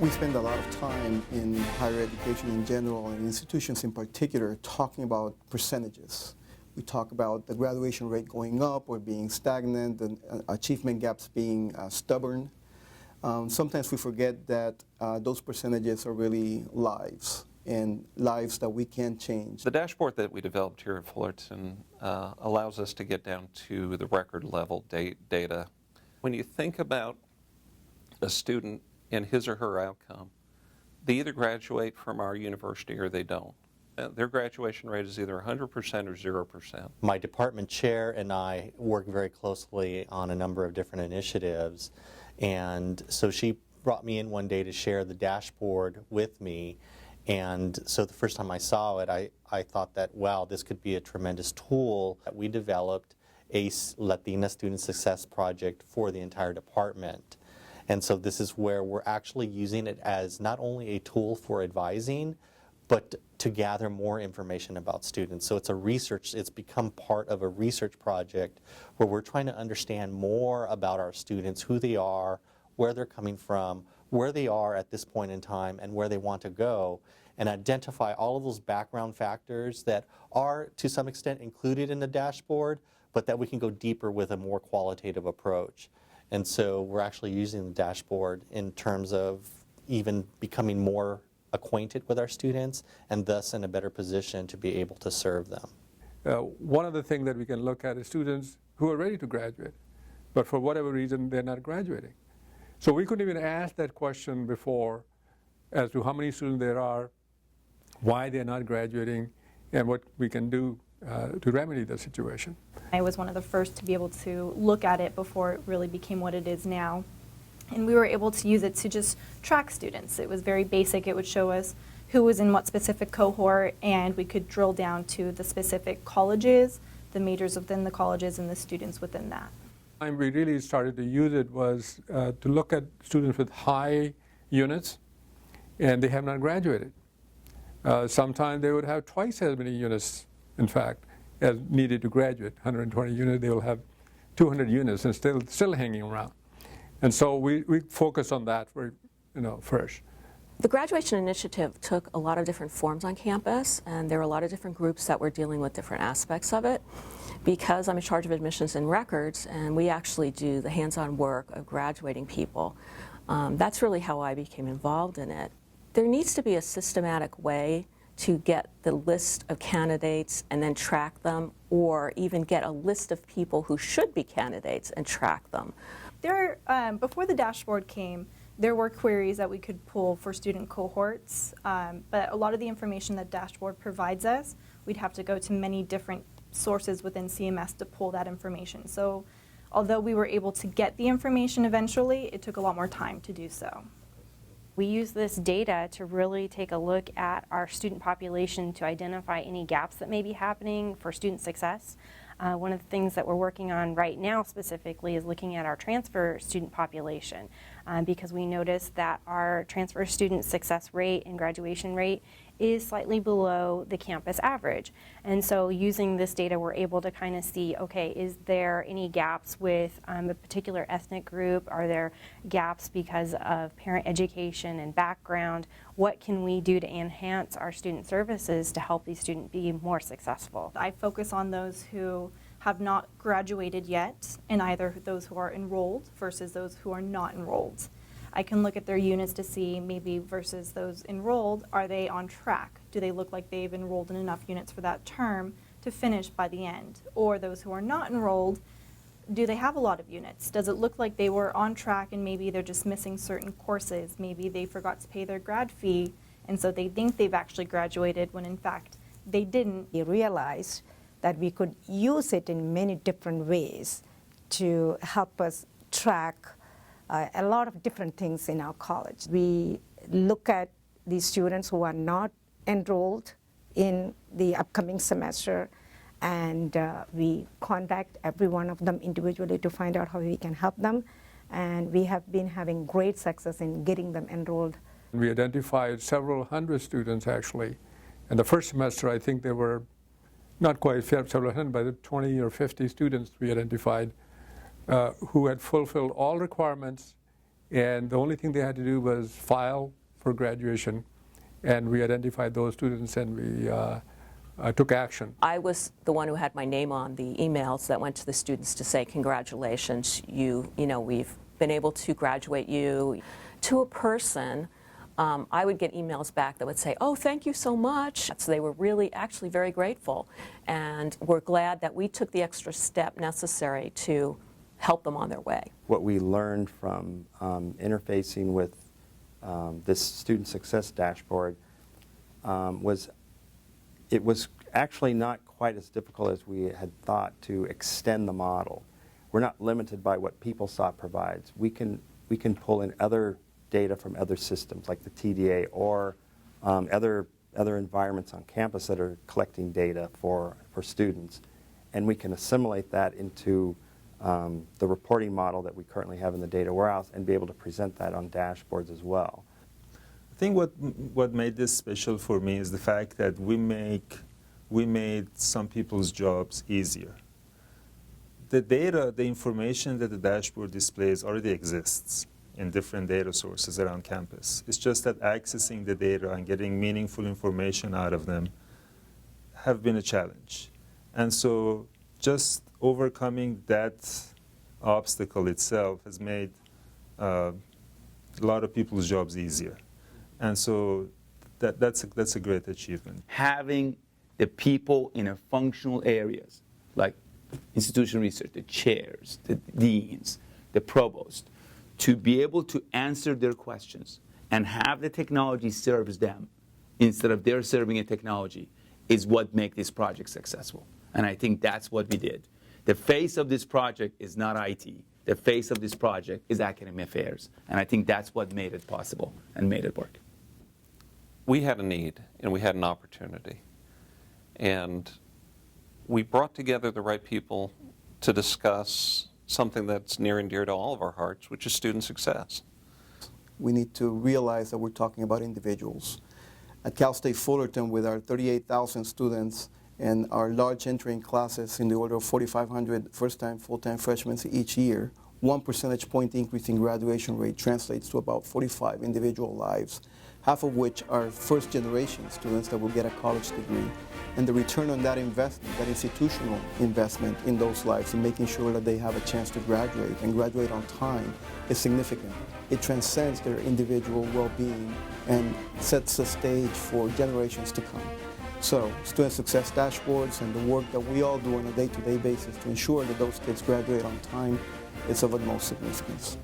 We spend a lot of time in higher education in general and institutions in particular talking about percentages. We talk about the graduation rate going up or being stagnant and achievement gaps being stubborn. Sometimes we forget that those percentages are really lives, and lives that we can change. The dashboard that we developed here at Fullerton allows us to get down to the record level data. When you think about a student and his or her outcome, they either graduate from our university or they don't. Their graduation rate is either 100% or 0%. My department chair and I work very closely on a number of different initiatives, and so she brought me in one day to share the dashboard with me, and so the first time I saw it, I thought that, wow, this could be a tremendous tool. We developed a Latina Student Success project for the entire department. And so this is where we're actually using it as not only a tool for advising, but to gather more information about students. So it's become part of a research project where we're trying to understand more about our students, who they are, where they're coming from, where they are at this point in time, and where they want to go, and identify all of those background factors that are to some extent included in the dashboard, but that we can go deeper with a more qualitative approach. And so we're actually using the dashboard in terms of even becoming more acquainted with our students and thus in a better position to be able to serve them. One of the things that we can look at is students who are ready to graduate, but for whatever reason they're not graduating. So we couldn't even ask that question before as to how many students there are, why they're not graduating, and what we can do to remedy the situation. I was one of the first to be able to look at it before it really became what it is now. And we were able to use it to just track students. It was very basic. It would show us who was in what specific cohort, and we could drill down to the specific colleges, the majors within the colleges, and the students within that. The time we really started to use it was to look at students with high units, and they have not graduated. Sometimes they would have twice as many units, in fact, as needed to graduate. 120 units, they will have 200 units and still hanging around. And so we focus on that first. The graduation initiative took a lot of different forms on campus, and there were a lot of different groups that were dealing with different aspects of it. Because I'm in charge of admissions and records, and we actually do the hands-on work of graduating people, that's really how I became involved in it. There needs to be a systematic way to get the list of candidates and then track them, or even get a list of people who should be candidates and track them. Before the dashboard came, there were queries that we could pull for student cohorts, but a lot of the information that dashboard provides us, we'd have to go to many different sources within CMS to pull that information. So although we were able to get the information eventually, it took a lot more time to do so. We use this data to really take a look at our student population to identify any gaps that may be happening for student success. One of the things that we're working on right now specifically is looking at our transfer student population because we noticed that our transfer student success rate and graduation rate is slightly below the campus average. And so using this data, we're able to kind of see, okay, is there any gaps with a particular ethnic group? Are there gaps because of parent education and background? What can we do to enhance our student services to help these students be more successful? I focus on those who have not graduated yet, and either those who are enrolled versus those who are not enrolled. I can look at their units to see maybe versus those enrolled, are they on track? Do they look like they've enrolled in enough units for that term to finish by the end? Or those who are not enrolled, do they have a lot of units? Does it look like they were on track and maybe they're just missing certain courses? Maybe they forgot to pay their grad fee, and so they think they've actually graduated when in fact they didn't. We realized that we could use it in many different ways to help us track a lot of different things in our college. We look at the students who are not enrolled in the upcoming semester, and we contact every one of them individually to find out how we can help them, and we have been having great success in getting them enrolled. We identified several hundred students actually. In the first semester, I think there were not quite several hundred, but 20 or 50 students we identified who had fulfilled all requirements and the only thing they had to do was file for graduation, and we identified those students and we took action. I was the one who had my name on the emails that went to the students to say, congratulations, you know, we've been able to graduate you. To a person, I would get emails back that would say, oh, thank you so much. So they were really actually very grateful, and we're glad that we took the extra step necessary to help them on their way. What we learned from interfacing with this student success dashboard was it was actually not quite as difficult as we had thought to extend the model. We're not limited by what PeopleSoft provides. We can pull in other data from other systems like the TDA or other environments on campus that are collecting data for students, and we can assimilate that into the reporting model that we currently have in the data warehouse and be able to present that on dashboards as well. I think what made this special for me is the fact that we made some people's jobs easier. The data, the information that the dashboard displays already exists in different data sources around campus. It's just that accessing the data and getting meaningful information out of them have been a challenge. And so just overcoming that obstacle itself has made a lot of people's jobs easier. And so that's a great achievement. Having the people in a functional areas, like institutional research, the chairs, the deans, the provost, to be able to answer their questions and have the technology serves them instead of they're serving a technology is what makes this project successful. And I think that's what we did. The face of this project is not IT. The face of this project is academic affairs. And I think that's what made it possible and made it work. We had a need and we had an opportunity. And we brought together the right people to discuss something that's near and dear to all of our hearts, which is student success. We need to realize that we're talking about individuals. At Cal State Fullerton, with our 38,000 students and our large entering classes in the order of 4,500 first-time, full-time freshmen each year, 1 percentage point increase in graduation rate translates to about 45 individual lives, half of which are first-generation students that will get a college degree. And the return on that investment, that institutional investment in those lives and making sure that they have a chance to graduate and graduate on time is significant. It transcends their individual well-being and sets the stage for generations to come. So, student success dashboards and the work that we all do on a day-to-day basis to ensure that those kids graduate on time is of utmost significance.